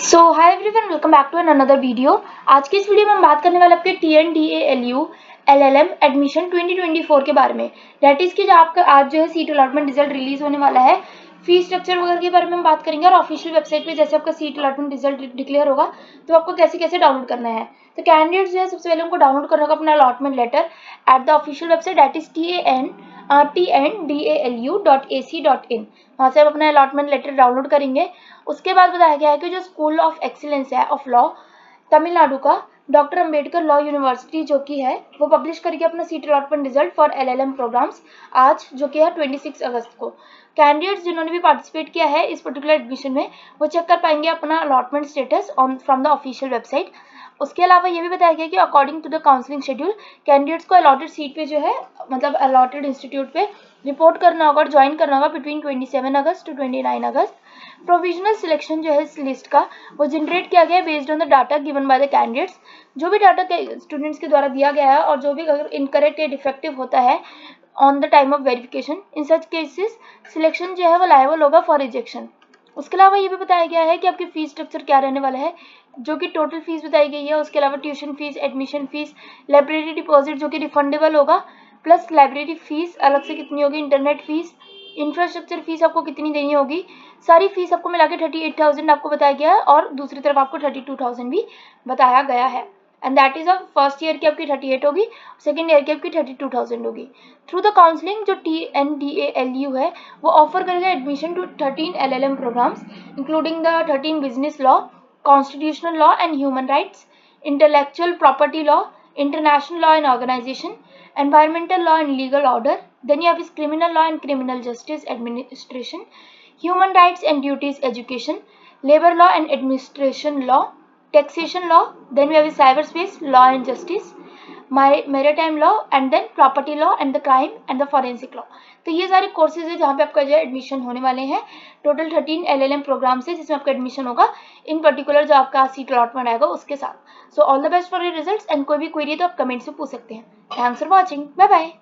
So hi everyone, welcome back to another video. आज की इस वीडियो में हम बात करने वाले आपके TNDALU LLM एडमिशन 2024 के बारे में। दैट इज कि जो आपका आज जो है सीट अलॉटमेंट रिजल्ट रिलीज होने वाला है। फीस स्ट्रक्चर वगैरह के बारे में हम बात करेंगे और ऑफिशियल वेबसाइट पे जैसे आपका सीट अलॉटमेंट रिजल्ट डिक्लेयर होगा तो आपको कैसे कैसे डाउनलोड करना है। तो कैंडिडेट्स जो है सबसे पहले उनको डाउनलोड करना होगा अपना allotment letter at the official website that is TNDALU.ac.in। वहाँ से आप अपना अलॉटमेंट लेटर डाउनलोड करेंगे। उसके बाद बताया गया है कि जो स्कूल ऑफ एक्सीलेंस है ऑफ लॉ तमिलनाडु का डॉक्टर अंबेडकर लॉ यूनिवर्सिटी जो कि है वो पब्लिश करेगी अपना seat allotment result for LLM programmes आज जो कि है 26 अगस्त को। कैंडिडेट्स जिन्होंने भी पार्टिसिपेट किया है इस पर्टिकुलर एडमिशन में वो चेक कर पाएंगे अपना allotment status on from the official website. उसके अलावा ये भी बताया गया कि according to the counselling schedule candidates को अलॉटेड सीट पे जो है मतलब अलॉटेड इंस्टीट्यूट पे रिपोर्ट करना होगा और ज्वाइन करना होगा between 27 August to 29 August. Provisional selection जो है इस लिस्ट का वो जनरेट किया गया है based on the data given by the candidates. जो भी डाटा स्टूडेंट्स के द्वारा दिया गया है और जो भी अगर इनकरेक्ट या डिफेक्टिव होता है on the time of verification in such cases selection जो है वो लायबल होगा फॉर रिजेक्शन। उसके अलावा ये भी बताया गया है कि आपकी फीस स्ट्रक्चर क्या रहने वाला है, जो कि टोटल फीस बताई गई है। उसके अलावा tuition fees, admission fees, library deposit जो कि रिफंडेबल होगा, प्लस लाइब्रेरी फीस अलग से कितनी होगी, इंटरनेट फीस, इंफ्रास्ट्रक्चर फीस आपको कितनी देनी होगी, सारी फीस आपको मिला के 38,000 आपको बताया गया है और दूसरी तरफ आपको 32,000 भी बताया गया है। And that is of first year की आपकी 38 होगी, सेकेंड ईयर की आपकी 32,000 होगी। थ्रू द काउंसलिंग जो TNDALU है वो ऑफर करेगा admission to 13 LLM programmes including the 13 business law, constitutional law and human rights, intellectual property law, international law and organization, environmental law and legal order. Then you have is criminal law and criminal justice administration, human rights and duties education, labor law and administration law, taxation law. Then we have is cyberspace law and justice, maritime law and then property law and the crime and the forensic law. तो ये सारे courses है जहाँ पे आपका जो है admission होने वाले हैं। टोटल 13 LLM प्रोग्राम से जिसमें आपका एडमिशन होगा इन पर्टिकुलर जो आपका सीट अलॉटमेंट आएगा उसके साथ। So all the best for your results and कोई भी क्वेरी तो आप कमेंट से पूछ सकते हैं। Thanks for watching, bye bye.